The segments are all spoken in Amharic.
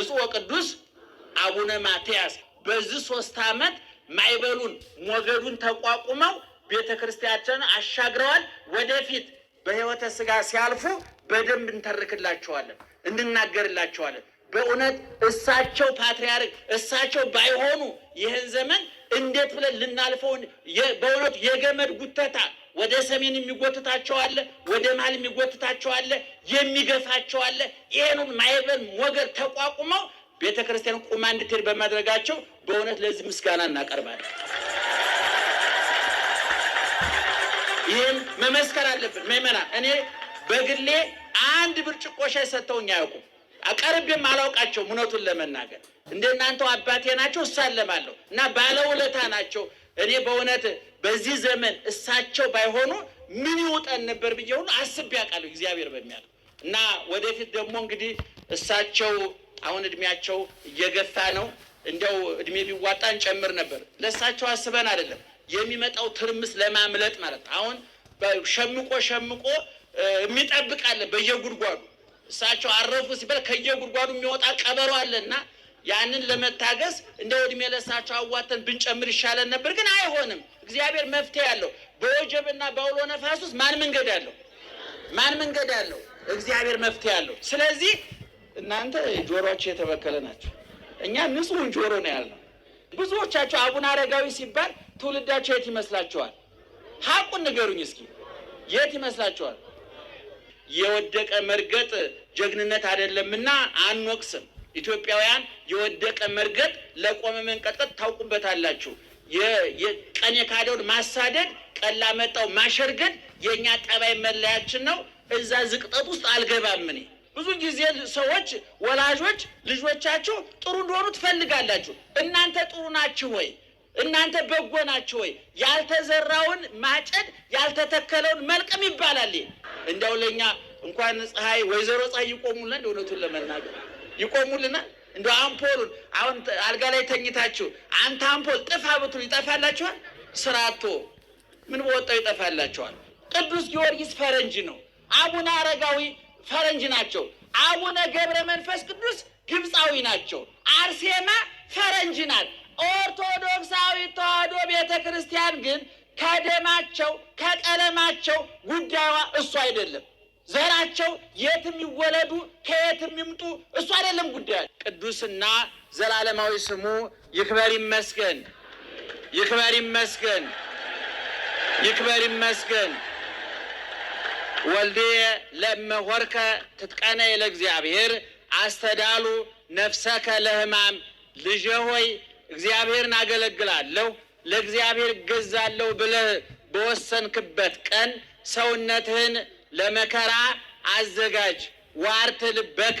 ብፁዕ ወቅዱስ አቡነ ማትያስ በዚህ 3 ዓመት ማይበሉን ሞገዱን ተቋቁመው ቤተክርስቲያናችንን አሻግረዋል። ወደፊት በሕይወተ ሥጋ ሲያልፉ በደንብ እንተርክላቸዋለን፣ እንናገርላቸዋለን። በእውነት እሳቸው ፓትርያርክ እሳቸው ባይሆኑ ይህን ዘመን እንዴት ብለን ልናልፈው? በእውነት የገመድ ጉተታ ወደ ሰሜን የሚጎትታቸው አለ፣ ወደ መሃል የሚጎትታቸው አለ፣ የሚገፋቸው አለ። ይሄንን ማይበል ሞገድ ተቋቁመው ቤተክርስቲያን ቁማ እንድትሄድ በማድረጋቸው በእውነት ለዚህ ምስጋና እናቀርባለን። ይህን መመስከር አለብን ምእመናን። እኔ በግሌ አንድ ብርጭቆ ሻይ ሰጥተውኝ አያውቁም። አቀርቤም አላውቃቸውም። እውነቱን ለመናገር እንደናንተው አባቴ ናቸው፣ እሳለማለሁ እና ባለውለታ ናቸው። እኔ በእውነት በዚህ ዘመን እሳቸው ባይሆኑ ምን ይውጠን ነበር ብዬ ሁሉ አስቤ አውቃለሁ፣ እግዚአብሔር በሚያውቅ እና ወደፊት ደግሞ እንግዲህ እሳቸው አሁን እድሜያቸው እየገፋ ነው። እንዲያው እድሜ ቢዋጣ እንጨምር ነበር። ለእሳቸው አስበን አይደለም፣ የሚመጣው ትርምስ ለማምለጥ ማለት ነው። አሁን ሸምቆ የሚጠብቃለ በየጉድጓዱ እሳቸው አረፉ ሲባል ከየጉድጓዱ የሚወጣ ቀበሮ አለና ያንን ለመታገስ እንደው እድሜ ለእሳቸው አዋተን ብንጨምር ይሻለን ነበር። ግን አይሆንም። እግዚአብሔር መፍትሄ ያለው በወጀብና በአውሎ ነፋስ ውስጥ ማን መንገድ ያለው? እግዚአብሔር መፍትሄ ያለው። ስለዚህ እናንተ ጆሮአችሁ የተበከለ ናቸው። እኛ ንጹህ ጆሮ ነው ያለው። ብዙዎቻችሁ አቡነ አረጋዊ ሲባል ትውልዳቸው የት ይመስላችኋል? ሐቁን ንገሩኝ እስኪ፣ የት ይመስላችኋል? የወደቀ መርገጥ ጀግንነት አይደለምና አንወቅስም። ኢትዮጵያውያን የወደቀ መርገጥ ለቆመ መንቀጥቀጥ ታውቁበታላችሁ። የቀን የካደውን ማሳደድ፣ ቀላ መጣው ማሸርገድ የኛ ጠባይ መለያችን ነው። እዛ ዝቅጠት ውስጥ አልገባም እኔ። ብዙ ጊዜ ሰዎች ወላጆች ልጆቻችሁ ጥሩ እንደሆኑ ትፈልጋላችሁ። እናንተ ጥሩ ናችሁ ወይ? እናንተ በጎ ናችሁ ወይ? ያልተዘራውን ማጨድ ያልተተከለውን መልቀም ይባላል። እንደው ለኛ እንኳን ፀሐይ ወይዘሮ ፀሐይ ይቆሙልና እውነቱን ለመናገር ይቆሙልናል። እንደው አምፖሉን አሁን አልጋ ላይ ተኝታችሁ አንተ አምፖል ጥፋ ብትሉ ይጠፋላችኋል? ስራቶ ምን በወጣው ይጠፋላችኋል? ቅዱስ ጊዮርጊስ ፈረንጅ ነው። አቡነ አረጋዊ ፈረንጅ ናቸው። አቡነ ገብረ መንፈስ ቅዱስ ግብፃዊ ናቸው። አርሴማ ፈረንጅ ናት። ኦርቶዶክሳዊ ተዋሕዶ ቤተ ክርስቲያን ግን ከደማቸው ከቀለማቸው ጉዳዩዋ እሱ አይደለም። ዘራቸው የትም ይወለዱ ከየትም ይምጡ እሱ አይደለም ጉዳዩ። ቅዱስና ዘላለማዊ ስሙ ይክበር ይመስገን፣ ይክበር ይመስገን፣ ይክበር ይመስገን። ወልዴ ለመሆርከ ትጥቀነ ለእግዚአብሔር አስተዳሉ ነፍሰከ ለሕማም። ልጄ ሆይ እግዚአብሔርን አገለግላለሁ ለእግዚአብሔር እገዛለሁ ብለህ በወሰንክበት ቀን ሰውነትህን ለመከራ አዘጋጅ። ዋርት ልበከ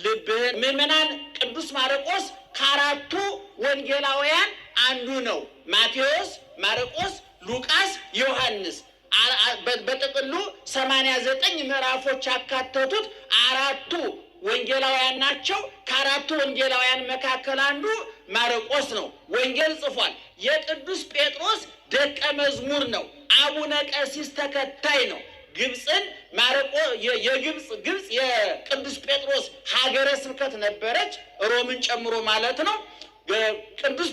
ልብህን። ምዕመናን፣ ቅዱስ ማርቆስ ከአራቱ ወንጌላውያን አንዱ ነው። ማቴዎስ፣ ማርቆስ፣ ሉቃስ፣ ዮሐንስ በጥቅሉ 89 ምዕራፎች ያካተቱት አራቱ ወንጌላውያን ናቸው። ከአራቱ ወንጌላውያን መካከል አንዱ ማርቆስ ነው። ወንጌል ጽፏል። የቅዱስ ጴጥሮስ ደቀ መዝሙር ነው። አቡነ ቀሲስ ተከታይ ነው። ግብፅን ግብፅ የቅዱስ ጴጥሮስ ሀገረ ስብከት ነበረች፣ ሮምን ጨምሮ ማለት ነው። ቅዱስ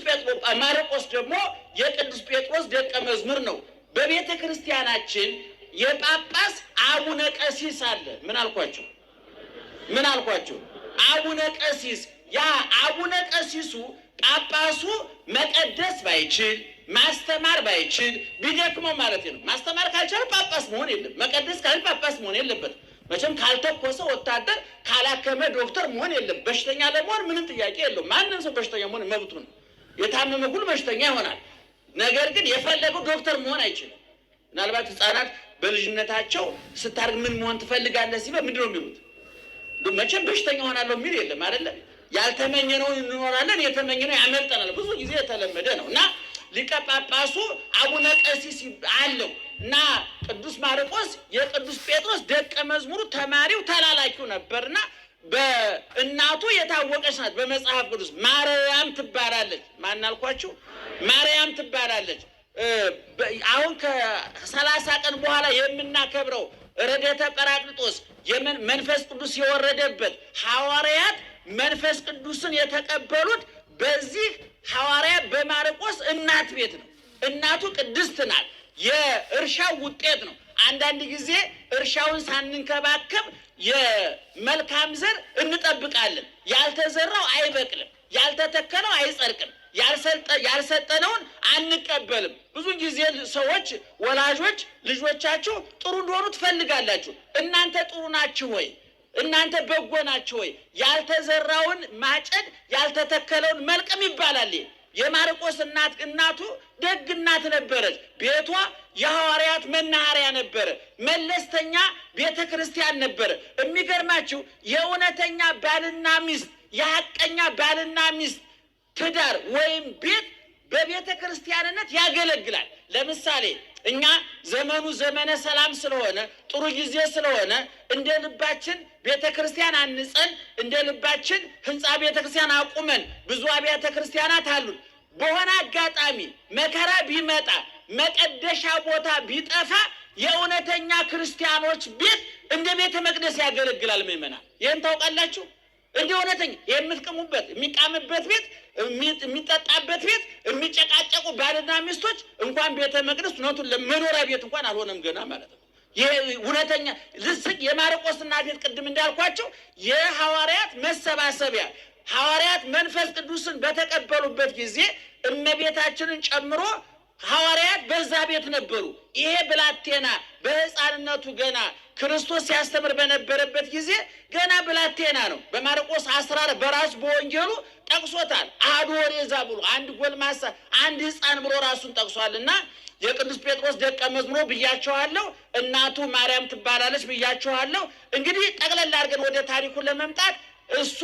ማርቆስ ደግሞ የቅዱስ ጴጥሮስ ደቀ መዝሙር ነው። በቤተ ክርስቲያናችን የጳጳስ አቡነ ቀሲስ አለ። ምን አልኳቸው? አቡነ ቀሲስ። ያ አቡነ ቀሲሱ ጳጳሱ መቀደስ ባይችል ማስተማር ባይችል ቢደክመው ማለት ነው። ማስተማር ካልቻለ ጳጳስ መሆን የለም። መቀደስ ካለ ጳጳስ መሆን የለበት። መቼም ካልተኮሰ ወታደር ካላከመ ዶክተር መሆን የለም። በሽተኛ ለመሆን ምንም ጥያቄ የለውም። ማንም ሰው በሽተኛ መሆን መብቱ ነው። የታመመ ሁሉ በሽተኛ ይሆናል። ነገር ግን የፈለገው ዶክተር መሆን አይችልም። ምናልባት ሕፃናት በልጅነታቸው ስታርግ ምን መሆን ትፈልጋለህ ሲባል ምንድን ነው የሚሉት? መቼም በሽተኛ ሆናለሁ የሚል የለም አይደለም። ያልተመኘነውን እንኖራለን፣ የተመኘነው ያመልጠናል። ብዙ ጊዜ የተለመደ ነው እና ሊቀ ጳጳሱ አቡነ ቀሲስ አለው እና ቅዱስ ማርቆስ የቅዱስ ጴጥሮስ ደቀ መዝሙሩ፣ ተማሪው፣ ተላላኪው ነበርና በእናቱ የታወቀች ናት። በመጽሐፍ ቅዱስ ማርያም ትባላለች። ማን አልኳችሁ? ማርያም ትባላለች። አሁን ከ30 ቀን በኋላ የምናከብረው ረድኤተ ጰራቅሊጦስ መንፈስ ቅዱስ የወረደበት ሐዋርያት መንፈስ ቅዱስን የተቀበሉት በዚህ ሐዋርያ በማርቆስ እናት ቤት ነው። እናቱ ቅድስት ናት። የእርሻው ውጤት ነው። አንዳንድ ጊዜ እርሻውን ሳንንከባከብ የመልካም ዘር እንጠብቃለን። ያልተዘራው አይበቅልም፣ ያልተተከለው አይጸድቅም፣ ያልሰጠነውን አንቀበልም። ብዙ ጊዜ ሰዎች ወላጆች ልጆቻችሁ ጥሩ እንደሆኑ ትፈልጋላችሁ። እናንተ ጥሩ ናችሁ ወይ? እናንተ በጎ ናችሁ ወይ? ያልተዘራውን ማጨድ ያልተተከለውን መልቀም ይባላል። የማርቆስ እናቱ ደግ እናት ነበረች። ቤቷ የሐዋርያት መናኸሪያ ነበረ። መለስተኛ ቤተ ክርስቲያን ነበረ። የሚገርማችሁ የእውነተኛ ባልና ሚስት የሐቀኛ ባልና ሚስት ትዳር ወይም ቤት በቤተ ክርስቲያንነት ያገለግላል። ለምሳሌ እኛ ዘመኑ ዘመነ ሰላም ስለሆነ ጥሩ ጊዜ ስለሆነ እንደ ልባችን ቤተ ክርስቲያን አንጸን እንደ ልባችን ህንፃ ቤተ ክርስቲያን አቁመን ብዙ አብያተ ክርስቲያናት አሉን። በሆነ አጋጣሚ መከራ ቢመጣ መቀደሻ ቦታ ቢጠፋ የእውነተኛ ክርስቲያኖች ቤት እንደ ቤተ መቅደስ ያገለግላል። ምእመናን ይህን ታውቃላችሁ? እንደ እውነተኛ የምትቀሙበት የሚቃምበት ቤት የሚጠጣበት ቤት የሚጨቃጨቁ ባልና ሚስቶች እንኳን ቤተ መቅደስ እውነቱን ለመኖሪያ ቤት እንኳን አልሆነም ገና ማለት ነው። ይሄ እውነተኛ ልስቅ የማርቆስና ቤት ቅድም እንዳልኳቸው የሐዋርያት መሰባሰቢያ ሐዋርያት መንፈስ ቅዱስን በተቀበሉበት ጊዜ እመቤታችንን ጨምሮ ሐዋርያት በዛ ቤት ነበሩ። ይሄ ብላቴና በሕፃንነቱ ገና ክርስቶስ ሲያስተምር በነበረበት ጊዜ ገና ብላቴና ነው። በማርቆስ 14 በራሱ በወንጌሉ ጠቅሶታል። አሐዱ ወሬዛ ብሎ አንድ ጎልማሳ አንድ ሕፃን ብሎ ራሱን ጠቅሷልና የቅዱስ ጴጥሮስ ደቀ መዝሙር ብያቸዋለሁ። እናቱ ማርያም ትባላለች ብያቸዋለሁ። እንግዲህ ጠቅለል አድርገን ወደ ታሪኩን ለመምጣት እሱ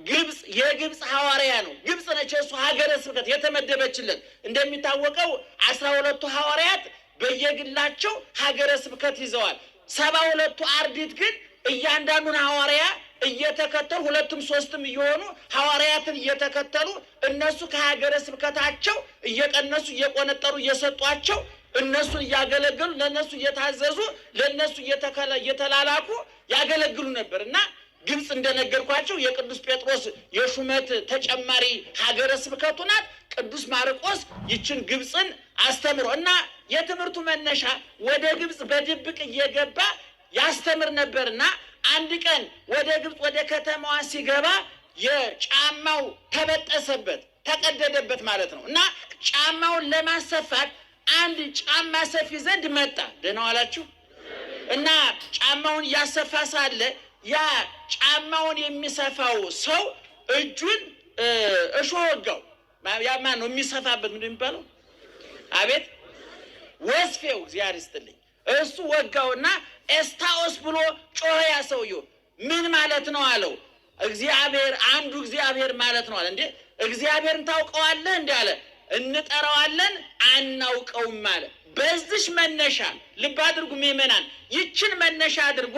ግብጽ የግብጽ ሐዋርያ ነው። ግብጽ ነች እሱ ሀገረ ስብከት የተመደበችልን። እንደሚታወቀው 12ቱ ሐዋርያት በየግላቸው ሀገረ ስብከት ይዘዋል። 72ቱ አርድእት ግን እያንዳንዱን ሐዋርያ እየተከተሉ ሁለቱም ሶስትም እየሆኑ ሐዋርያትን እየተከተሉ እነሱ ከሀገረ ስብከታቸው እየቀነሱ እየቆነጠሩ እየሰጧቸው እነሱን እያገለገሉ ለነሱ እየታዘዙ ለነሱ እየተላላኩ ያገለግሉ ነበር እና ግብጽ እንደነገርኳቸው የቅዱስ ጴጥሮስ የሹመት ተጨማሪ ሀገረ ስብከቱ ናት። ቅዱስ ማርቆስ ይችን ግብጽን አስተምሮ እና የትምህርቱ መነሻ ወደ ግብጽ በድብቅ እየገባ ያስተምር ነበርና አንድ ቀን ወደ ግብጽ ወደ ከተማዋ ሲገባ የጫማው ተበጠሰበት ተቀደደበት ማለት ነው እና ጫማውን ለማሰፋት አንድ ጫማ ሰፊ ዘንድ መጣ። ደህና ዋላችሁ። እና ጫማውን እያሰፋ ሳለ ያ ጫማውን የሚሰፋው ሰው እጁን እሾህ ወጋው። ያማ ነው የሚሰፋበት ምንድን የሚባለው? አቤት ወስፌው እግዚአብሔር ይስጥልኝ። እሱ ወጋውና ኤስታኦስ ብሎ ጮኸ። ያ ሰውዬው ምን ማለት ነው አለው። እግዚአብሔር አንዱ እግዚአብሔር ማለት ነው አለ። እንዴ እግዚአብሔርን ታውቀዋለህ? እንዴ አለ። እንጠራዋለን አናውቀውም አለ። በዚህ መነሻ ልብ አድርጉ ምእመናን፣ ይችን መነሻ አድርጎ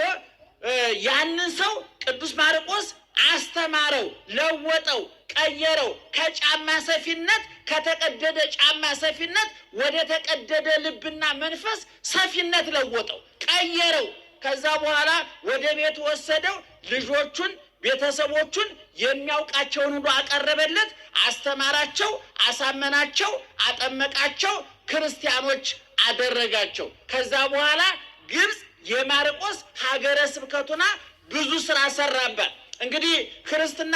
ያንን ሰው ቅዱስ ማርቆስ አስተማረው፣ ለወጠው፣ ቀየረው። ከጫማ ሰፊነት ከተቀደደ ጫማ ሰፊነት ወደ ተቀደደ ልብና መንፈስ ሰፊነት ለወጠው፣ ቀየረው። ከዛ በኋላ ወደ ቤቱ ወሰደው። ልጆቹን፣ ቤተሰቦቹን የሚያውቃቸውን ሁሉ አቀረበለት፣ አስተማራቸው፣ አሳመናቸው፣ አጠመቃቸው፣ ክርስቲያኖች አደረጋቸው። ከዛ በኋላ ግብጽ የማርቆስ ሀገረ ስብከቱና ብዙ ስራ ሰራበት። እንግዲህ ክርስትና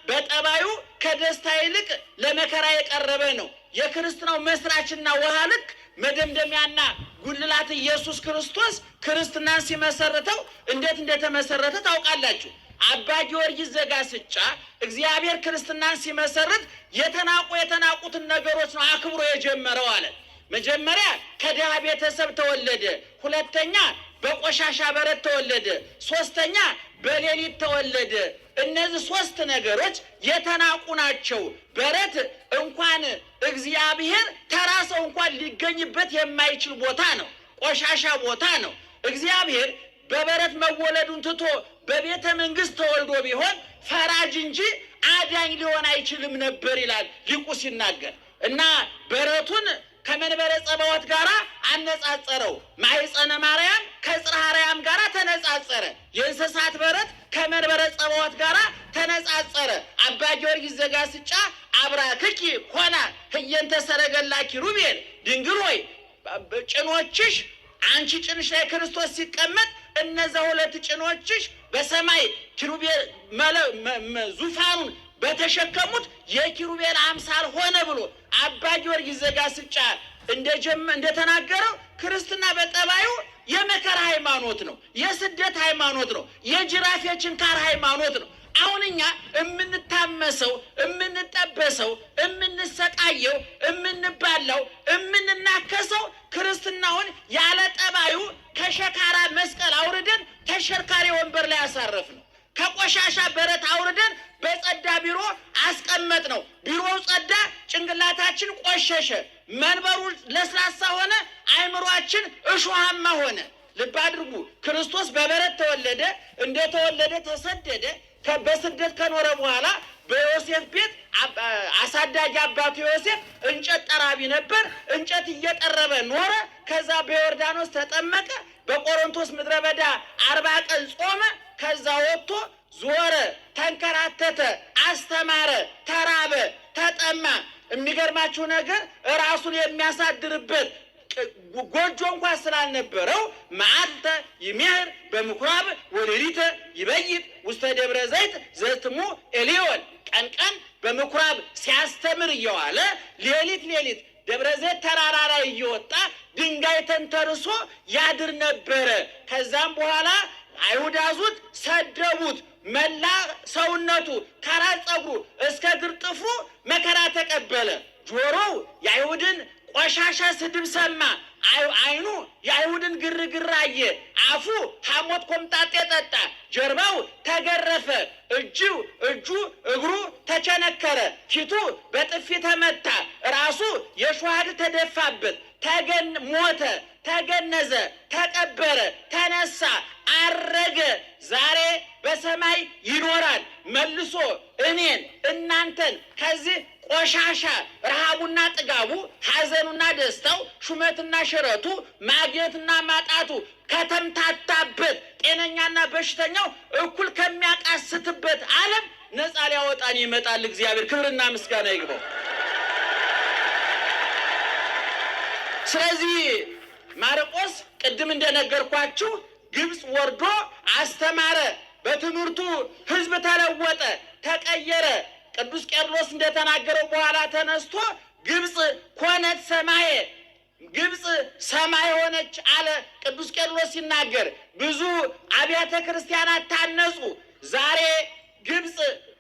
በጠባዩ ከደስታ ይልቅ ለመከራ የቀረበ ነው። የክርስትናው መስራችና ውሃ ልክ መደምደሚያና ጉልላት ኢየሱስ ክርስቶስ ክርስትናን ሲመሰርተው እንዴት እንደተመሰረተ ታውቃላችሁ። አባ ጊዮርጊስ ዘጋስጫ እግዚአብሔር ክርስትናን ሲመሰርት የተናቁትን ነገሮች ነው አክብሮ የጀመረው አለ። መጀመሪያ ከድሃ ቤተሰብ ተወለደ። ሁለተኛ በቆሻሻ በረት ተወለደ። ሶስተኛ በሌሊት ተወለደ። እነዚህ ሶስት ነገሮች የተናቁ ናቸው። በረት እንኳን እግዚአብሔር ተራ ሰው እንኳን ሊገኝበት የማይችል ቦታ ነው። ቆሻሻ ቦታ ነው። እግዚአብሔር በበረት መወለዱን ትቶ በቤተ መንግስት ተወልዶ ቢሆን ፈራጅ እንጂ አዳኝ ሊሆን አይችልም ነበር ይላል ሊቁ ሲናገር። እና በረቱን ከመንበረ ጸባዖት ጋር አነጻጸረው። ማኅፀነ ማርያም ከጽርሐ አርያም ጋር ተነጻጸረ። የእንስሳት በረት ከመንበረ ጸባዖት ጋር ተነጻጸረ። አባ ጊዮርጊስ ዘጋስጫ አብራክኪ ሆና ህየንተ ሰረገላ ኪሩቤል ድንግል ሆይ ጭኖችሽ አንቺ ጭንሽ ላይ ክርስቶስ ሲቀመጥ እነዛ ሁለት ጭኖችሽ በሰማይ ኪሩቤል ዙፋኑን በተሸከሙት የኪሩቤል አምሳል ሆነ ብሎ አባ ጊዮርጊስ ዘጋስጫ እንደተናገረው ክርስትና በጠባዩ የመከራ ሃይማኖት ነው፣ የስደት ሃይማኖት ነው፣ የጅራፍ የችንካር ሃይማኖት ነው። አሁን እኛ የምንታመሰው፣ የምንጠበሰው፣ የምንሰቃየው፣ የምንባላው፣ የምንናከሰው ክርስትናውን ያለ ጠባዩ ከሸካራ መስቀል አውርደን ተሸርካሪ ወንበር ላይ ያሳረፍ ነው። ከቆሻሻ በረት አውርደን በጸዳ ቢሮ አስቀመጥ ነው። ቢሮው ጸዳ፣ ጭንቅላታችን ቆሸሸ። መንበሩ ለስላሳ ሆነ፣ አይምሯችን እሾሃማ ሆነ። ልብ አድርጉ። ክርስቶስ በበረት ተወለደ። እንደተወለደ ተሰደደ። በስደት ከኖረ በኋላ በዮሴፍ ቤት አሳዳጊ አባቱ ዮሴፍ እንጨት ጠራቢ ነበር። እንጨት እየጠረበ ኖረ። ከዛ በዮርዳኖስ ተጠመቀ። በቆሮንቶስ ምድረ በዳ 40 ቀን ጾመ። ከዛ ወጥቶ ዞረ፣ ተንከራተተ፣ አስተማረ፣ ተራበ፣ ተጠማ። የሚገርማችሁ ነገር ራሱን የሚያሳድርበት ጎጆ እንኳን ስላልነበረው መዓልተ ይሜህር በምኩራብ ወሌሊተ ይበይት ውስተ ደብረ ዘይት ዘትሙ ኤሊዮን። ቀን ቀን በምኩራብ ሲያስተምር እየዋለ ሌሊት ሌሊት ደብረ ዘይት ተራራ ላይ እየወጣ ድንጋይ ተንተርሶ ያድር ነበረ። ከዛም በኋላ አይሁድ ያዙት፣ ሰደቡት። መላ ሰውነቱ ከራስ ፀጉሩ እስከ እግር ጥፍሩ መከራ ተቀበለ። ጆሮው የአይሁድን ቆሻሻ ስድብ ሰማ። አይኑ የአይሁድን ግርግር አየ። አፉ ሐሞት ኮምጣጤ ጠጣ። ጀርባው ተገረፈ። እጁ እግሩ ተቸነከረ። ፊቱ በጥፊ ተመታ። ራሱ የሾህ ተደፋበት። ሞተ፣ ተገነዘ፣ ተቀበረ፣ ተነሳ፣ አረገ። ዛሬ በሰማይ ይኖራል። መልሶ እኔን እናንተን ከዚህ ቆሻሻ ረሃቡና ጥጋቡ፣ ሐዘኑና ደስታው፣ ሹመትና ሽረቱ፣ ማግኘትና ማጣቱ ከተምታታበት ጤነኛና በሽተኛው እኩል ከሚያቃስትበት ዓለም ነፃ ሊያወጣን ይመጣል። እግዚአብሔር ክብርና ምስጋና ይግባው። ስለዚህ ማርቆስ ቅድም እንደነገርኳችሁ ግብፅ ወርዶ አስተማረ። በትምህርቱ ሕዝብ ተለወጠ፣ ተቀየረ። ቅዱስ ቄርሎስ እንደተናገረው በኋላ ተነስቶ ግብፅ ኮነት ሰማየ፣ ግብፅ ሰማይ ሆነች አለ። ቅዱስ ቄርሎስ ሲናገር ብዙ አብያተ ክርስቲያናት ታነጹ። ዛሬ ግብፅ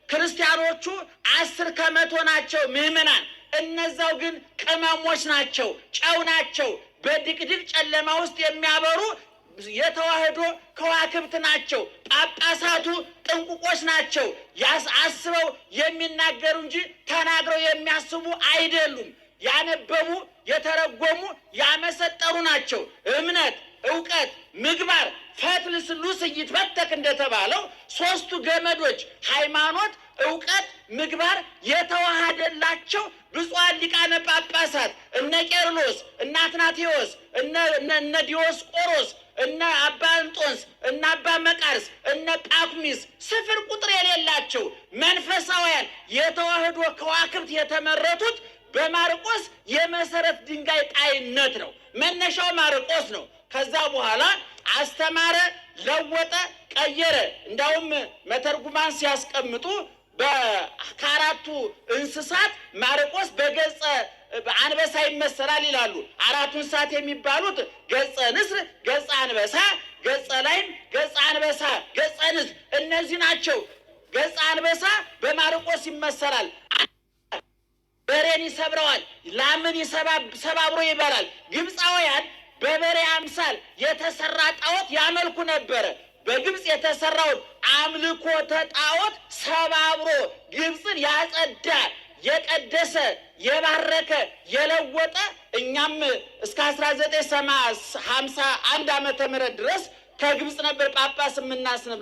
ክርስቲያኖቹ 10 ከመቶ ናቸው ምዕመናን። እነዛው ግን ቅመሞች ናቸው፣ ጨው ናቸው። በድቅድቅ ጨለማ ውስጥ የሚያበሩ የተዋህዶ ከዋክብት ናቸው። ጳጳሳቱ ጥንቁቆች ናቸው። አስበው የሚናገሩ እንጂ ተናግረው የሚያስቡ አይደሉም። ያነበቡ፣ የተረጎሙ፣ ያመሰጠሩ ናቸው። እምነት፣ እውቀት፣ ምግባር ፈትል ስሉስ ይትፈተክ እንደተባለው 3ቱ ገመዶች ሃይማኖት፣ እውቀት፣ ምግባር የተዋሃደላቸው ብፁዓን ሊቃነ ጳጳሳት እነ ቄርሎስ፣ እነ አትናቴዎስ፣ እነ ዲዮስቆሮስ፣ እነ አባ እንጦንስ፣ እነ አባ መቃርስ፣ እነ ጳኩሚስ ስፍር ቁጥር የሌላቸው መንፈሳውያን የተዋህዶ ከዋክብት የተመረቱት በማርቆስ የመሰረት ድንጋይ ጣይነት ነው። መነሻው ማርቆስ ነው። ከዛ በኋላ አስተማረ፣ ለወጠ፣ ቀየረ። እንዳውም መተርጉማን ሲያስቀምጡ ከአራቱ እንስሳት ማርቆስ በገጸ አንበሳ ይመሰላል ይላሉ። 4ቱ እንስሳት የሚባሉት ገጸ ንስር፣ ገጸ አንበሳ፣ ገጸ ላይም፣ ገጸ አንበሳ፣ ገጸ ንስር እነዚህ ናቸው። ገጸ አንበሳ በማርቆስ ይመሰላል። በሬን ይሰብረዋል፣ ላምን ሰባብሮ ይበላል። ግብፃውያን በበሬ አምሳል የተሰራ ጣዖት ያመልኩ ነበረ። በግብፅ የተሰራውን አምልኮተ ጣዖት ሰባብሮ ግብፅን ያጸዳ፣ የቀደሰ፣ የባረከ፣ የለወጠ እኛም እስከ 1951 ዓመተ ምህረት ድረስ ከግብፅ ነበር ጳጳስ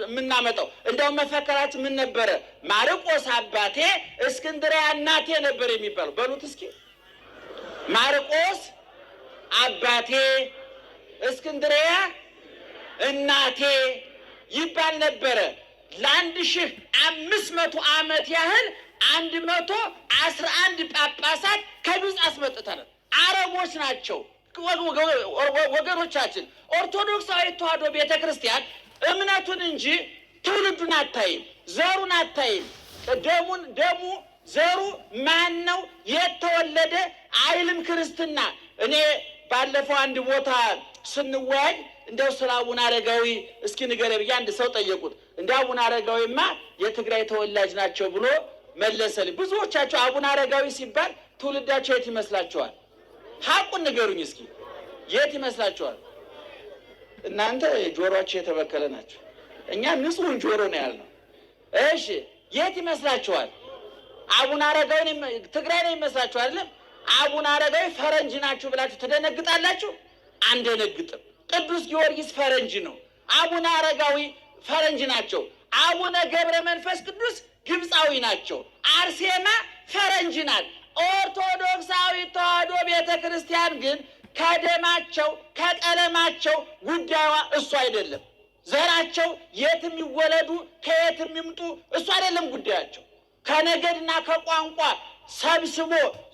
የምናመጣው። እንደውም መፈከራችን ምን ነበረ? ማርቆስ አባቴ፣ እስክንድርያ እናቴ ነበር የሚባለው። በሉት እስኪ ማርቆስ አባቴ፣ እስክንድርያ እናቴ ይባል ነበረ። ለ1500 ዓመት ያህል 111 ጳጳሳት ከግብፅ አስመጥተናል። አረቦች ናቸው ወገኖቻችን። ኦርቶዶክሳዊ ተዋሕዶ ቤተክርስቲያን እምነቱን እንጂ ትውልዱን አታይም፣ ዘሩን አታይም። ደሙ ዘሩ ማን ነው የተወለደ አይልም ክርስትና። እኔ ባለፈው አንድ ቦታ ስንወያይ እንደው ስለ አቡነ አረጋዊ እስኪ ንገረኝ ብዬ አንድ ሰው ጠየቁት። እንደ አቡነ አረጋዊማ የትግራይ ተወላጅ ናቸው ብሎ መለሰልኝ። ብዙዎቻቸው አቡነ አረጋዊ ሲባል ትውልዳቸው የት ይመስላችኋል? ሀቁን ንገሩኝ እስኪ፣ የት ይመስላችኋል? እናንተ ጆሮአቸው የተበከለ ናቸው። እኛ ንጹሕን ጆሮ ነው ያልነው። እሺ የት ይመስላችኋል? አቡነ አረጋዊ ትግራይ ነው ይመስላችኋል? አይደለም። አቡነ አረጋዊ ፈረንጅ ናችሁ ብላችሁ ትደነግጣላችሁ? አንደነግጥም። ቅዱስ ጊዮርጊስ ፈረንጅ ነው። አቡነ አረጋዊ ፈረንጅ ናቸው። አቡነ ገብረ መንፈስ ቅዱስ ግብፃዊ ናቸው። አርሴማ ፈረንጅ ናት። ኦርቶዶክሳዊ ተዋሕዶ ቤተ ክርስቲያን ግን ከደማቸው ከቀለማቸው ጉዳዩ እሱ አይደለም። ዘራቸው የትም ይወለዱ ከየትም ይምጡ እሱ አይደለም ጉዳያቸው። ከነገድና ከቋንቋ ሰብስቦ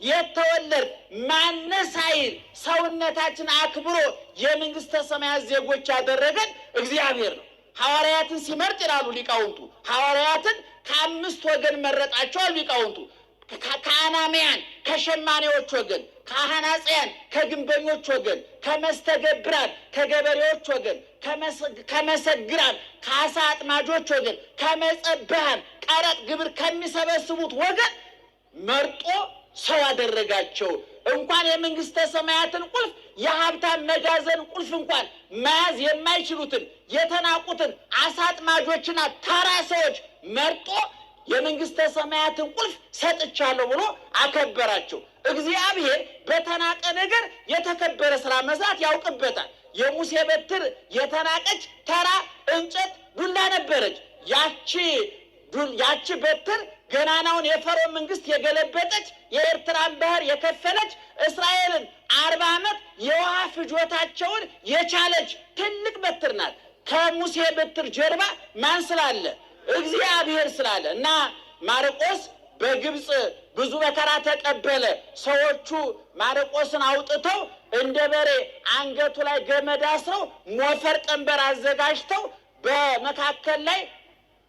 የተወለድ ማነስ ኃይል ሰውነታችን አክብሮ የመንግስተ ሰማያት ዜጎች ያደረገን እግዚአብሔር ነው። ሐዋርያትን ሲመርጥ ይላሉ ሊቃውንቱ፣ ሐዋርያትን ከ5 ወገን መረጣቸዋል ሊቃውንቱ። ከአናምያን ከሸማኔዎች ወገን፣ ከአናጽያን ከግንበኞች ወገን፣ ከመስተገብራን ከገበሬዎች ወገን፣ ከመሰግራን ከአሳ አጥማጆች ወገን፣ ከመጸባሃን ቀረጥ ግብር ከሚሰበስቡት ወገን መርጦ ሰው ያደረጋቸው። እንኳን የመንግስተ ሰማያትን ቁልፍ የሀብታም መጋዘን ቁልፍ እንኳን መያዝ የማይችሉትን የተናቁትን አሳ አጥማጆችና ተራ ሰዎች መርጦ የመንግስተ ሰማያትን ቁልፍ ሰጥቻለሁ ብሎ አከበራቸው። እግዚአብሔር በተናቀ ነገር የተከበረ ስራ መስራት ያውቅበታል። የሙሴ በትር የተናቀች ተራ እንጨት ዱላ ነበረች። ያቺ በትር ገናናውን የፈርዖን መንግስት የገለበጠች፣ የኤርትራን ባህር የከፈለች፣ እስራኤልን 40 ዓመት የውሃ ፍጆታቸውን የቻለች ትልቅ በትር ናት። ከሙሴ በትር ጀርባ ማን ስላለ? እግዚአብሔር ስላለ እና ማርቆስ በግብፅ ብዙ መከራ ተቀበለ። ሰዎቹ ማርቆስን አውጥተው እንደ በሬ አንገቱ ላይ ገመድ አስረው ሞፈር ቀንበር አዘጋጅተው በመካከል ላይ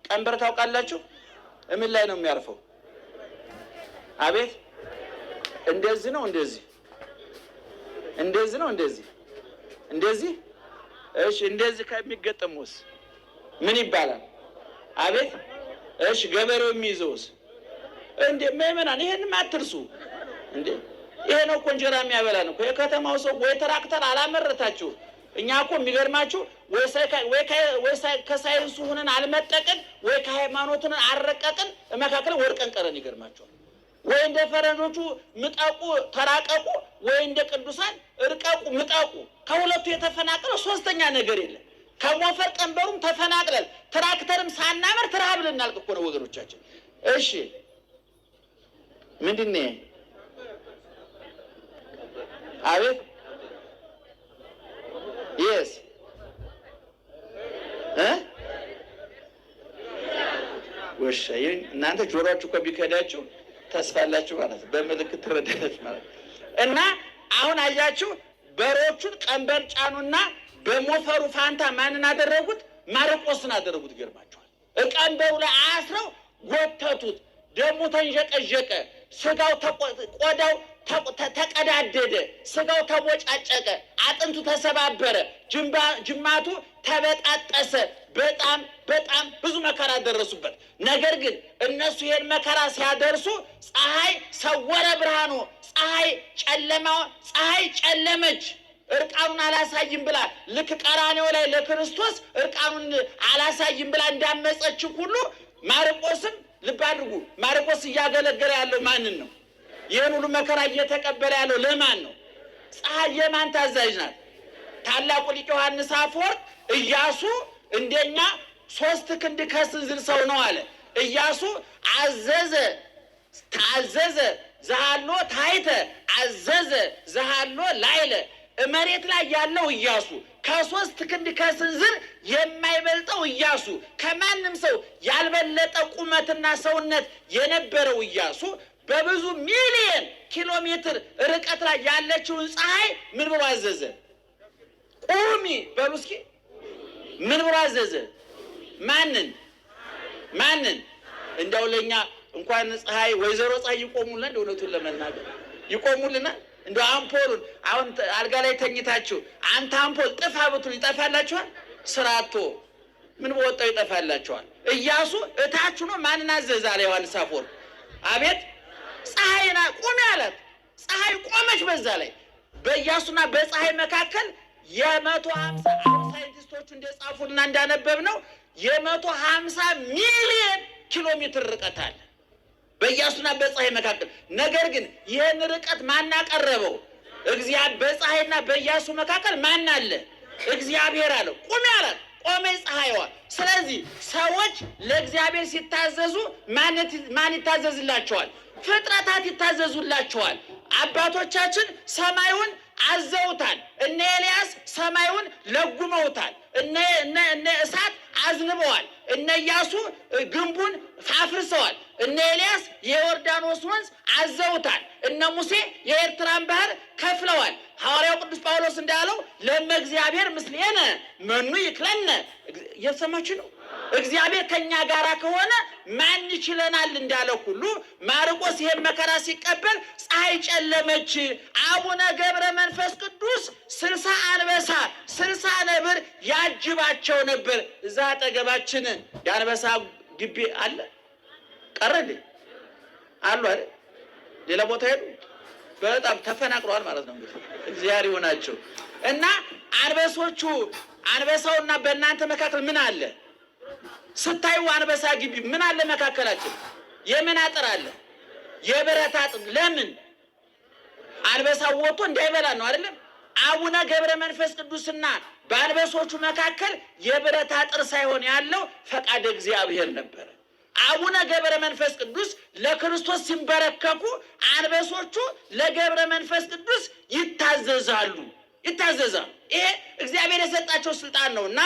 ቀንበር ታውቃላችሁ? እምን ላይ ነው የሚያርፈው? አቤት እንደዚህ ነው፣ እንደዚህ ነው፣ እንደዚህ። እሺ እንደዚህ ከሚገጠሙስ ምን ይባላል? አቤት እሺ ገበሬው የሚይዘውስ? እንዴ ምእመናን ይሄንም አትርሱ እንዴ! ይሄ ነው እኮ እንጀራ የሚያበላን እኮ። የከተማው ሰው ወይ ትራክተር አላመረታችሁ። እኛ እኮ የሚገርማችሁ ወይ ከሳይንሱ ሆነን አልመጠቅን፣ ወይ ከሃይማኖቱን አልረቀቅን፣ መካከል ወርቀን ቀረን። ይገርማችኋል። ወይ እንደ ፈረንጆቹ ምጠቁ ተራቀቁ፣ ወይ እንደ ቅዱሳን እርቀቁ ምጠቁ። ከሁለቱ የተፈናቀለ ሶስተኛ ነገር የለም። ከሞፈር ቀንበሩም ተፈናቅለን ትራክተርም ሳናመርት ረሃብ ልናልቅ እኮ ነው ወገኖቻችን። እሺ ምንድን ነው? አቤት የስ ወሻዬ እናንተ ጆሮአችሁ እኮ ቢከዳችሁ ተስፋላችሁ ማለት ነው። በምልክት ትረዳላችሁ ማለት እና አሁን አያችሁ በሮቹን ቀንበር ጫኑና በሞፈሩ ፋንታ ማንን አደረጉት? ማርቆስን አደረጉት። ይገርማችኋል። ቀንበሩ ላይ አስረው ጎተቱት። ደሙ ተንዠቀዠቀ፣ ስጋው ቆዳው ተቀዳደደ፣ ስጋው ተቦጫጨቀ፣ አጥንቱ ተሰባበረ፣ ጅማቱ ተበጣጠሰ። በጣም ብዙ መከራ ደረሱበት። ነገር ግን እነሱ ይሄን መከራ ሲያደርሱ ፀሐይ ሰወረ ብርሃኑ፣ ፀሐይ ጨለመች። እርቃኑን አላሳይም ብላ ልክ ቀራኔው ላይ ለክርስቶስ እርቃኑን አላሳይም ብላ እንዳመፀች ሁሉ ማርቆስም ልብ አድርጉ፣ ማርቆስ እያገለገለ ያለው ማንን ነው? ይህን ሁሉ መከራ እየተቀበለ ያለው ለማን ነው? ፀሐይ የማን ታዛዥ ናት? ታላቁ ሊቅ ዮሐንስ አፈወርቅ ኢያሱ እንደኛ 3 ክንድ ከስንዝር ሰው ነው አለ። ኢያሱ ታዘዘ ዘሃሎ ታይተ አዘዘ ዘሃሎ ላይለ። መሬት ላይ ያለው ኢያሱ ከ3 ክንድ ከስንዝር የማይበልጠው ኢያሱ ከማንም ሰው ያልበለጠ ቁመትና ሰውነት የነበረው ኢያሱ በብዙ ሚሊዮን ኪሎ ሜትር ርቀት ላይ ያለችውን ፀሐይ ምን ብሎ አዘዘ? ቁሚ በሉ እስኪ። ምን ብሎ አዘዘ? ማንን? እንደው ለኛ እንኳን ፀሐይ ወይዘሮ ፀሐይ ይቆሙልናል። እውነቱን ለመናገር ይቆሙልናል። እንደው አምፖሉን አሁን አልጋ ላይ ተኝታችሁ አንተ አምፖል ጥፋ ብትሉ ይጠፋላችኋል? ስራቶ ምን በወጣው ይጠፋላችኋል? ኢያሱ እታች ነው ማንን አዘዘ አለ ዮሐንስ አፈወርቅ። አቤት ፀሐይና ቁሚ አላት። ፀሐይ ቆመች። በዛ ላይ በኢያሱና በፀሐይ መካከል የ150 ሳይንቲስቶቹ እንደጻፉና እንዳነበብ ነው የ150 ሚሊዮን ኪሎ ሜትር ርቀት አለ በኢያሱና በፀሐይ መካከል። ነገር ግን ይህን ርቀት ማን አቀረበው? እግዚአብሔር። በፀሐይና በኢያሱ መካከል ማን አለ? እግዚአብሔር አለ። ቁሚ አላት። ቆመች ፀሐይዋ። ስለዚህ ሰዎች ለእግዚአብሔር ሲታዘዙ ማን ይታዘዝላቸዋል? ፍጥረታት ይታዘዙላቸዋል። አባቶቻችን ሰማዩን አዘውታል። እነ ኤልያስ ሰማዩን ለጉመውታል። እነ እሳት አዝንበዋል። እነ ኢያሱ ግንቡን አፍርሰዋል። እነ ኤልያስ የዮርዳኖስ ወንዝ አዘውታል። እነ ሙሴ የኤርትራን ባህር ከፍለዋል። ሐዋርያው ቅዱስ ጳውሎስ እንዳለው ለእመ እግዚአብሔር ምስሌነ መኑ ይክለነ። እየሰማችሁ ነው? እግዚአብሔር ከኛ ጋር ከሆነ ማን ይችለናል እንዳለ ሁሉ ማርቆስ ይሄን መከራ ሲቀበል ፀሐይ ጨለመች። አቡነ ገብረ መንፈስ ቅዱስ 60 አንበሳ 60 ነብር ያጅባቸው ነበር። እዛ አጠገባችን የአንበሳ ግቢ አለ ቀረ እንዴ? አሉ አይደል? ሌላ ቦታ ሄዱ። በጣም ተፈናቅለዋል ማለት ነው። እንግዲህ እግዚአብሔር ይሆናቸው እና አንበሳውና በእናንተ መካከል ምን አለ? ስታዩ አንበሳ ግቢ ምን አለ? መካከላችን የምን አጥር አለ? የብረት አጥር። ለምን? አንበሳው ወጥቶ እንዳይበላ ነው አይደለም? አቡነ ገብረ መንፈስ ቅዱስና በአንበሶቹ መካከል የብረት አጥር ሳይሆን ያለው ፈቃደ እግዚአብሔር ነበረ። አቡነ ገብረ መንፈስ ቅዱስ ለክርስቶስ ሲንበረከኩ አንበሶቹ ለገብረ መንፈስ ቅዱስ ይታዘዛሉ። ይሄ እግዚአብሔር የሰጣቸው ስልጣን ነውና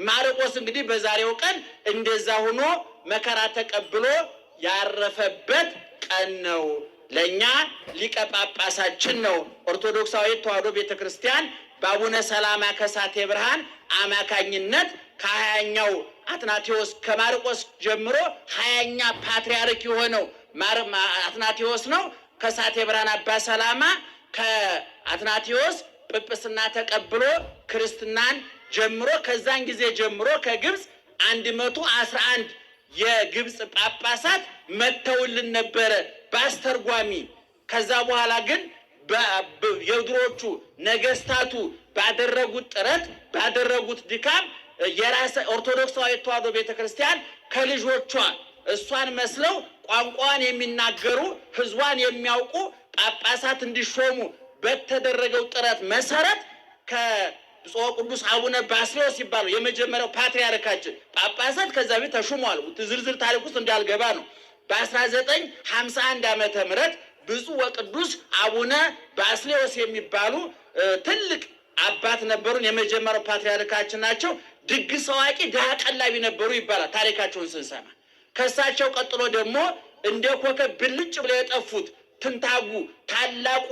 ማርቆስ እንግዲህ በዛሬው ቀን እንደዛ ሆኖ መከራ ተቀብሎ ያረፈበት ቀን ነው። ለኛ ሊቀ ጳጳሳችን ነው። ኦርቶዶክሳዊት ተዋሕዶ ቤተክርስቲያን በአቡነ ሰላማ ከሳቴ ብርሃን አማካኝነት ከ20ኛው አትናቴዎስ ከማርቆስ ጀምሮ 20ኛ ፓትርያርክ የሆነው አትናቴዎስ ነው። ከሳቴ ብርሃን አባ ሰላማ ከአትናቴዎስ ጵጵስና ተቀብሎ ክርስትናን ጀምሮ ከዛን ጊዜ ጀምሮ ከግብፅ 111 የግብፅ ጳጳሳት መተውልን ነበረ በአስተርጓሚ። ከዛ በኋላ ግን የድሮቹ ነገስታቱ ባደረጉት ጥረት ባደረጉት ድካም የራስ ኦርቶዶክሳዊት ተዋሕዶ ቤተክርስቲያን ከልጆቿ እሷን መስለው ቋንቋን የሚናገሩ ህዝቧን የሚያውቁ ጳጳሳት እንዲሾሙ በተደረገው ጥረት መሰረት ከብፁዕ ቅዱስ አቡነ ባስልዮስ ይባሉ የመጀመሪያው ፓትርያርካችን ጳጳሳት ከዛ ቤት ተሹመዋል። ዝርዝር ታሪክ ውስጥ እንዳልገባ ነው። በ1951 ዓመተ ምህረት ብፁዕ ወቅዱስ አቡነ ባስልዮስ የሚባሉ ትልቅ አባት ነበሩን። የመጀመሪያው ፓትርያርካችን ናቸው። ድግስ አዋቂ ድሃ ቀላቢ ነበሩ ይባላል ታሪካቸውን ስንሰማ። ከሳቸው ቀጥሎ ደግሞ እንደ ኮከብ ብልጭ ብለው የጠፉት ትንታጉ ታላቁ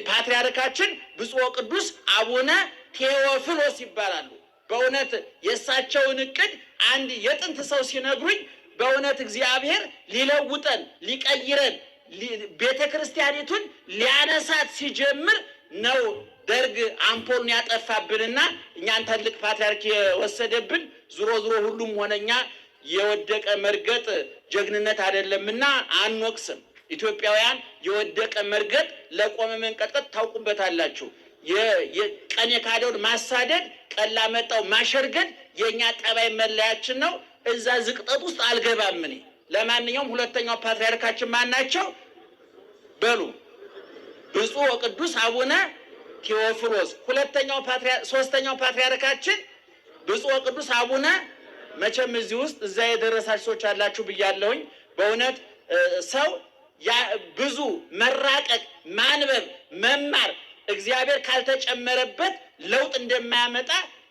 ፓትርያርካችን ብፁዕ ቅዱስ አቡነ ቴዎፍሎስ ይባላሉ። በእውነት የእሳቸውን እቅድ አንድ የጥንት ሰው ሲነግሩኝ በእውነት እግዚአብሔር ሊለውጠን ሊቀይረን ቤተ ክርስቲያኒቱን ሊያነሳት ሲጀምር ነው ደርግ አምፖሉን ያጠፋብንና እኛን ትልቅ ፓትርያርክ የወሰደብን። ዙሮ ሁሉም ሆነኛ የወደቀ መርገጥ ጀግንነት አይደለምና አንወቅስም። ኢትዮጵያውያን የወደቀ መርገጥ ለቆመ መንቀጥቀጥ ታውቁበታላችሁ። የቀን የካደውን ማሳደድ ቀላ መጣው ማሸርገድ የኛ ጠባይ መለያችን ነው። እዛ ዝቅጠት ውስጥ አልገባም እኔ። ለማንኛውም ሁለተኛው ፓትርያርካችን ማን ናቸው በሉ? ብፁዕ ወቅዱስ አቡነ ቴዎፍሎስ። ሶስተኛው ፓትርያርካችን ብፁዕ ወቅዱስ አቡነ መቼም እዚህ ውስጥ እዛ የደረሳችሁ ሰዎች አላችሁ ብያለሁኝ። በእውነት ሰው ብዙ መራቀቅ፣ ማንበብ፣ መማር እግዚአብሔር ካልተጨመረበት ለውጥ እንደማያመጣ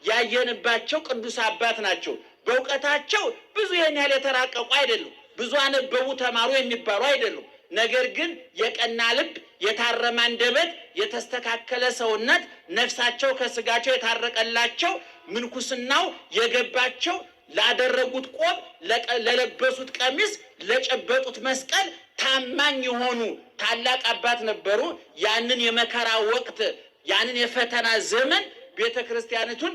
ያየንባቸው ቅዱስ አባት ናቸው። በእውቀታቸው ብዙ ይህን ያህል የተራቀቁ አይደሉም። ብዙ አነበቡ ተማሩ የሚባሉ አይደሉም። ነገር ግን የቀና ልብ፣ የታረመ አንደበት፣ የተስተካከለ ሰውነት፣ ነፍሳቸው ከስጋቸው የታረቀላቸው፣ ምንኩስናው የገባቸው፣ ላደረጉት ቆብ፣ ለለበሱት ቀሚስ፣ ለጨበጡት መስቀል ታማኝ የሆኑ ታላቅ አባት ነበሩ። ያንን የመከራ ወቅት፣ ያንን የፈተና ዘመን ቤተ ክርስቲያኒቱን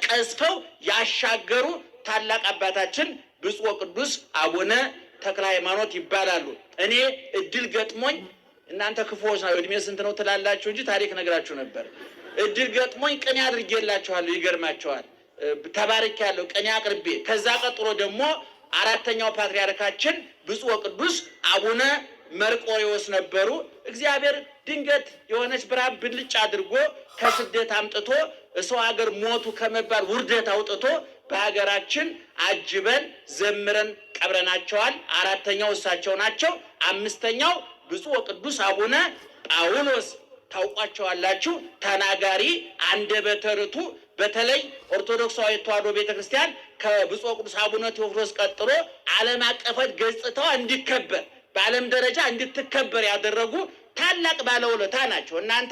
ቀዝፈው ያሻገሩ ታላቅ አባታችን ብፁዕ ቅዱስ አቡነ ተክለ ሃይማኖት ይባላሉ። እኔ እድል ገጥሞኝ፣ እናንተ ክፉዎች ናችሁ እድሜ ስንት ነው ትላላችሁ እንጂ ታሪክ ነግራችሁ ነበር። እድል ገጥሞኝ ቅኔ አድርጌላችኋለሁ። ይገርማችኋል። ተባርኬያለሁ ቅኔ አቅርቤ። ከዛ ቀጥሎ ደግሞ አራተኛው ፓትርያርካችን ብፁዕ ቅዱስ አቡነ መርቆሬዎስ ነበሩ። እግዚአብሔር ድንገት የሆነች ብርሃን ብልጭ አድርጎ ከስደት አምጥቶ ሰው ሀገር ሞቱ ከመባል ውርደት አውጥቶ በሀገራችን አጅበን ዘምረን ቀብረናቸዋል። አራተኛው እሳቸው ናቸው። አምስተኛው ብፁዕ ቅዱስ አቡነ ጳውሎስ ታውቋቸዋላችሁ። ተናጋሪ አንደበተ ርቱዕ፣ በተለይ ኦርቶዶክሳዊ ተዋሕዶ ቤተክርስቲያን ከብፁዕ ቅዱስ አቡነ ቴዎፍሎስ ቀጥሎ ዓለም አቀፋዊ ገጽታዋ እንዲከበር በዓለም ደረጃ እንድትከበር ያደረጉ ታላቅ ባለውለታ ናቸው። እናንተ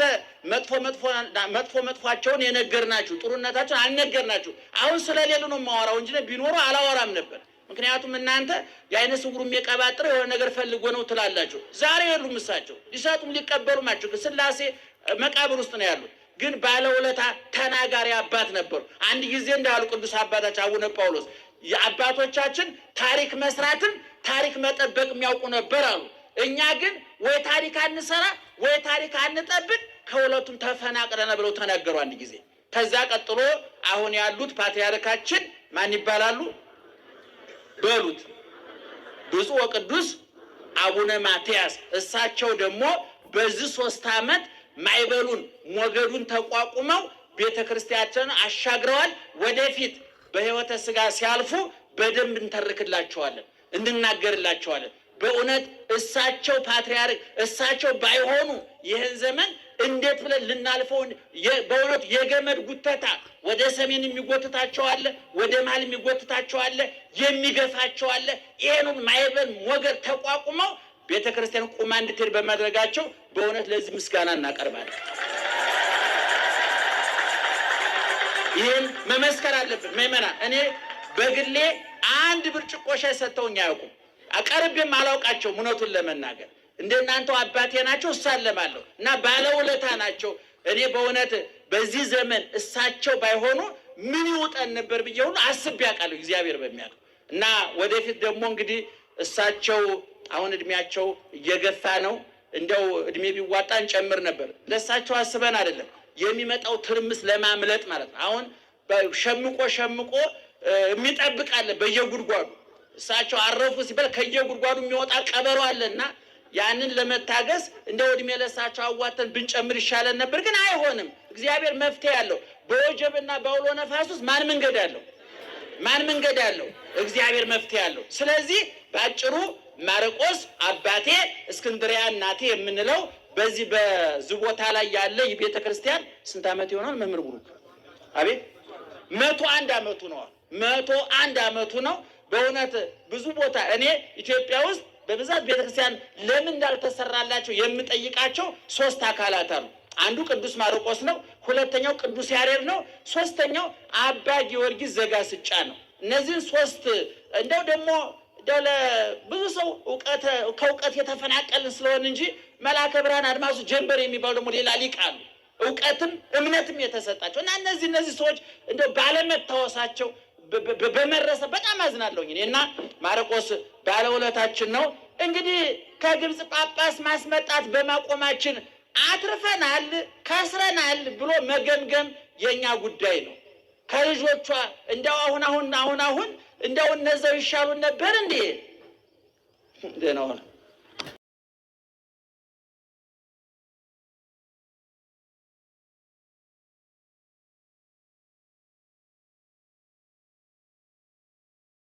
መጥፎ መጥፏቸውን የነገርናችሁ ጥሩነታቸውን አልነገርናችሁ። አሁን ስለሌሉ ነው የማወራው እንጂ ቢኖሩ አላወራም ነበር። ምክንያቱም እናንተ የዓይነ ስውሩም የቀባጥረው የሆነ ነገር ፈልጎ ነው ትላላችሁ። ዛሬ የሉም እሳቸው፣ ሊሰጡም ሊቀበሉም ናቸው። ሥላሴ መቃብር ውስጥ ነው ያሉት። ግን ባለውለታ ተናጋሪ አባት ነበሩ። አንድ ጊዜ እንዳሉ ቅዱስ አባታችን አቡነ ጳውሎስ የአባቶቻችን ታሪክ መስራትን ታሪክ መጠበቅ የሚያውቁ ነበር አሉ። እኛ ግን ወይ ታሪክ አንሰራ ወይ ታሪክ አንጠብቅ፣ ከሁለቱም ተፈናቅለነ ብለው ተናገሩ አንድ ጊዜ። ከዛ ቀጥሎ አሁን ያሉት ፓትርያርካችን ማን ይባላሉ? በሉት። ብፁዕ ቅዱስ አቡነ ማትያስ። እሳቸው ደግሞ በዚህ 3 ዓመት ማይበሉን ሞገዱን ተቋቁመው ቤተ ክርስቲያናችንን አሻግረዋል። ወደፊት በሕይወተ ሥጋ ሲያልፉ በደንብ እንተርክላቸዋለን፣ እንናገርላቸዋለን። በእውነት እሳቸው ፓትርያርክ እሳቸው ባይሆኑ ይህን ዘመን እንዴት ብለን ልናልፈው? በእውነት የገመድ ጉተታ ወደ ሰሜን የሚጎትታቸው አለ፣ ወደ መሀል የሚጎትታቸው አለ፣ የሚገፋቸው አለ። ይህንን ማይበል ሞገድ ተቋቁመው ቤተ ክርስቲያን ቁማ እንድትሄድ በማድረጋቸው በእውነት ለዚህ ምስጋና እናቀርባለን። ይህን መመስከር አለብን ምእመናን። እኔ በግሌ አንድ ብርጭቆ ሻይ ሰጥተውኝ አያውቁም። አቀርቤም አላውቃቸውም። እውነቱን ለመናገር እንደናንተው አባቴ ናቸው፣ እሳለማለሁ እና ባለውለታ ናቸው። እኔ በእውነት በዚህ ዘመን እሳቸው ባይሆኑ ምን ይውጠን ነበር ብዬ ሁሉ አስቤ አውቃለሁ፣ እግዚአብሔር በሚያውቀው። እና ወደፊት ደግሞ እንግዲህ እሳቸው አሁን እድሜያቸው እየገፋ ነው። እንደው እድሜ ቢዋጣ እንጨምር ነበር። ለእሳቸው አስበን አይደለም፣ የሚመጣው ትርምስ ለማምለጥ ማለት ነው። አሁን ሸምቆ የሚጠብቃለ በየጉድጓዱ። እሳቸው አረፉ ሲባል ከየጉድጓዱ የሚወጣ ቀበሮ አለና ያንን ለመታገስ እንደው እድሜ ለእሳቸው አዋተን ብንጨምር ይሻለን ነበር። ግን አይሆንም። እግዚአብሔር መፍትሄ ያለው በወጀብና በአውሎ ነፋስ ውስጥ ማን መንገድ አለው? ማን መንገድ አለው? እግዚአብሔር መፍትሄ ያለው። ስለዚህ ባጭሩ ማርቆስ አባቴ፣ እስክንድሪያ እናቴ የምንለው በዚህ ቦታ ላይ ያለ የቤተ ክርስቲያን ስንት ዓመት ይሆናል? መምህር ብሩክ አቤት 101 ዓመቱ ነው። 101 ዓመቱ ነው። በእውነት ብዙ ቦታ እኔ ኢትዮጵያ ውስጥ በብዛት ቤተክርስቲያን ለምን እንዳልተሰራላቸው የምጠይቃቸው 3 አካላት አሉ። አንዱ ቅዱስ ማርቆስ ነው። ሁለተኛው ቅዱስ ያሬድ ነው። ሶስተኛው አባ ጊዮርጊስ ዘጋስጫ ነው። እነዚህን 3 እንደው ደግሞ ብዙ ሰው ከእውቀት የተፈናቀልን ስለሆን እንጂ መልአከ ብርሃን አድማሱ ጀንበር የሚባሉ ደግሞ ሌላ ሊቅ አሉ፣ እውቀትም እምነትም የተሰጣቸው እና እነዚህ ሰዎች እንደው ባለመታወሳቸው በመረሰ በጣም አዝናለሁኝ እኔ። እና ማርቆስ ባለውለታችን ነው። እንግዲህ ከግብፅ ጳጳስ ማስመጣት በማቆማችን አትርፈናል ከስረናል ብሎ መገምገም የኛ ጉዳይ ነው። ከልጆቿ እንደው አሁን እንደው እነዛው ይሻሉን ነበር እንዴ? ደህና